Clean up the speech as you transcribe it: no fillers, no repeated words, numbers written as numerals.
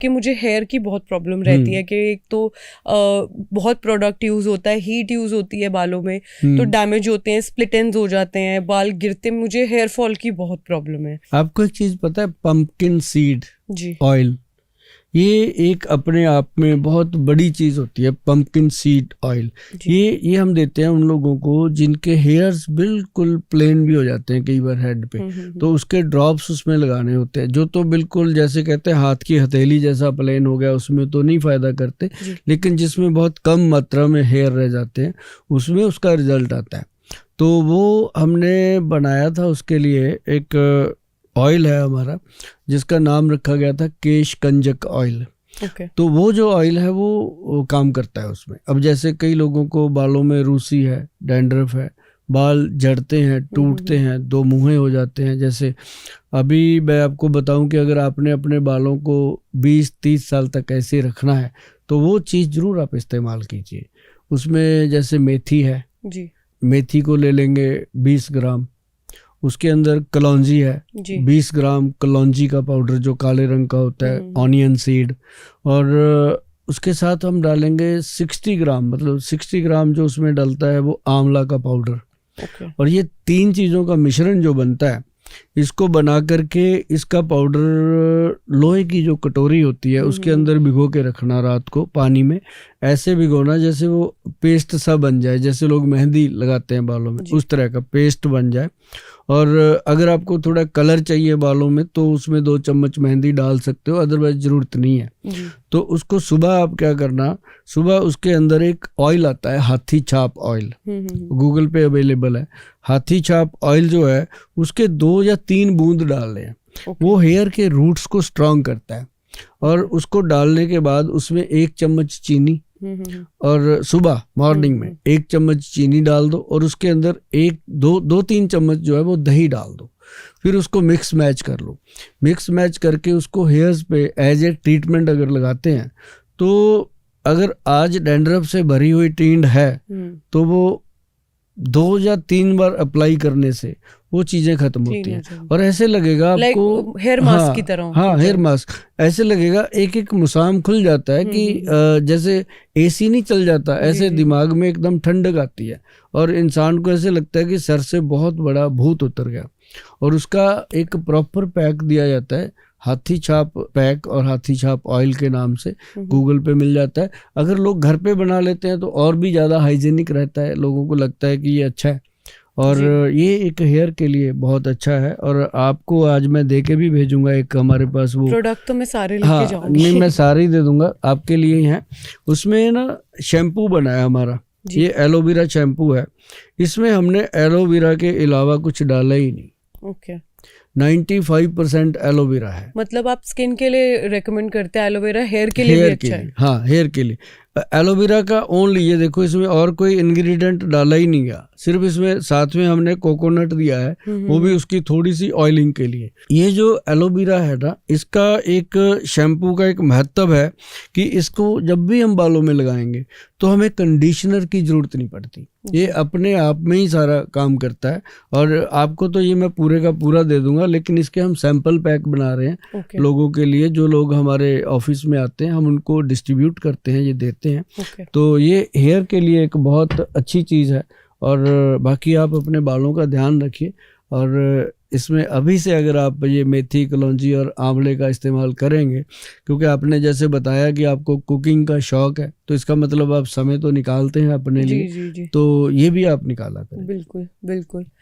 कि मुझे हेयर की बहुत प्रॉब्लम रहती है कि एक तो बहुत प्रोडक्ट यूज होता है, हीट यूज होती है बालों में, तो डैमेज होते हैं, स्प्लिट एंड्स हो जाते हैं, बाल गिरते, मुझे हेयर फॉल की बहुत प्रॉब्लम है। आपको एक चीज पता है, पंपकिन सीड जी ऑयल, ये एक अपने आप में बहुत बड़ी चीज होती है। पंपकिन सीड ऑयल ये हम देते हैं उन लोगों को जिनके हेयर्स बिल्कुल प्लेन भी हो जाते हैं कई बार हेड पे, तो उसके ड्रॉप्स उसमें लगाने होते हैं। जो तो बिल्कुल जैसे कहते हैं हाथ की हथेली जैसा प्लेन हो गया, उसमें तो नहीं फायदा करते, लेकिन जिसमें बहुत कम मात्रा में हेयर रह जाते हैं उसमें उसका रिजल्ट आता है। तो वो हमने बनाया था, उसके लिए एक ऑयल है हमारा जिसका नाम रखा गया था केश कंजक ऑयल। तो वो जो ऑयल है वो काम करता है उसमें। अब जैसे कई लोगों को बालों में रूसी है, डैंड्रफ है, बाल झड़ते हैं, टूटते हैं, दो मुँहे हो जाते हैं। जैसे अभी मैं आपको बताऊं कि अगर आपने अपने बालों को 20-30 साल तक ऐसे रखना है तो वो चीज़ जरूर आप इस्तेमाल कीजिए। उसमें जैसे मेथी है जी, मेथी को ले लेंगे 20 ग्राम, उसके अंदर कलौंजी है 20 ग्राम, कलौंजी का पाउडर जो काले रंग का होता है, ऑनियन सीड, और उसके साथ हम डालेंगे 60 ग्राम, मतलब 60 ग्राम जो उसमें डलता है वो आंवला का पाउडर। और ये 3 चीज़ों का मिश्रण जो बनता है, इसको बना करके इसका पाउडर लोहे की जो कटोरी होती है उसके अंदर भिगो के रखना रात को पानी में, ऐसे भिगोना जैसे वो पेस्ट सा बन जाए, जैसे लोग मेहंदी लगाते हैं बालों में उस तरह का पेस्ट बन जाए। और अगर आपको थोड़ा कलर चाहिए बालों में तो उसमें 2 चम्मच मेहंदी डाल सकते हो, अदरवाइज जरूरत नहीं है। तो उसको सुबह आप क्या करना, सुबह उसके अंदर एक ऑयल आता है हाथी छाप ऑयल, गूगल पे अवेलेबल है। हाथी छाप ऑयल जो है उसके 2 या 3 बूंद डालने हैं। वो हेयर के रूट्स को स्ट्रांग करता है। और उसको डालने के बाद उसमें 1 चम्मच चीनी, और सुबह मॉर्निंग में 1 चम्मच चीनी डाल दो, और उसके अंदर 2-3 चम्मच जो है वो दही डाल दो। फिर उसको मिक्स मैच कर लो। मिक्स मैच करके उसको हेयर्स पे एज ए ट्रीटमेंट अगर लगाते हैं तो अगर आज डैंड्रफ से भरी हुई टींड है तो वो 2 या 3 बार अप्लाई करने से वो चीजें खत्म होती हैं। और ऐसे लगेगा आपको हेयर मास्क की तरह। हाँ, हेयर मास्क ऐसे लगेगा, एक मुसाम खुल जाता है कि जैसे एसी नहीं चल जाता, ऐसे दिमाग में एकदम ठंडक आती है और इंसान को ऐसे लगता है कि सर से बहुत बड़ा भूत उतर गया। और उसका एक प्रॉपर पैक दिया जाता है, हाथी छाप पैक और हाथी छाप ऑयल के नाम से, गूगल पे मिल जाता है। अगर लोग घर पे बना लेते हैं तो और भी ज़्यादा हाइजीनिक रहता है, लोगों को लगता है कि ये अच्छा है। और ये एक हेयर के लिए बहुत अच्छा है। और आपको आज मैं दे के भी भेजूंगा एक, हमारे पास वो प्रोडक्ट तो मैं सारे लेके जाऊंगी। नहीं, मैं सारे ही दे दूंगा आपके लिए ही हैं। उसमें ना शैम्पू बनाया हमारा, ये एलोवेरा शैम्पू है। इसमें हमने एलोवेरा के अलावा कुछ डाला ही नहीं। 95% एलोवेरा है। मतलब आप स्किन के लिए रेकमेंड करते हैं एलोवेरा, हेयर के लिए भी अच्छा है? हाँ, हेयर के लिए एलोवेरा का ओनली, ये देखो इसमें और कोई इंग्रेडिएंट डाला ही नहीं गया, सिर्फ इसमें साथ में हमने कोकोनट दिया है, वो भी उसकी थोड़ी सी ऑयलिंग के लिए। ये जो एलोवेरा है ना, इसका एक शैम्पू का एक महत्व है कि इसको जब भी हम बालों में लगाएंगे तो हमें कंडीशनर की जरूरत नहीं पड़ती, ये अपने आप में ही सारा काम करता है। और आपको तो ये मैं पूरे का पूरा दे दूंगा, लेकिन इसके हम सैंपल पैक बना रहे हैं लोगों के लिए, जो लोग हमारे ऑफिस में आते हैं हम उनको डिस्ट्रीब्यूट करते हैं, ये देते हैं। तो ये हेयर के लिए एक बहुत अच्छी चीज़ है। और बाकी आप अपने बालों का ध्यान रखिए। और इसमें अभी से अगर आप ये मेथी, कलौंजी और आंवले का इस्तेमाल करेंगे, क्योंकि आपने जैसे बताया कि आपको कुकिंग का शौक है, तो इसका मतलब आप समय तो निकालते हैं अपने लिए, तो ये भी आप निकाला करें। बिल्कुल बिल्कुल।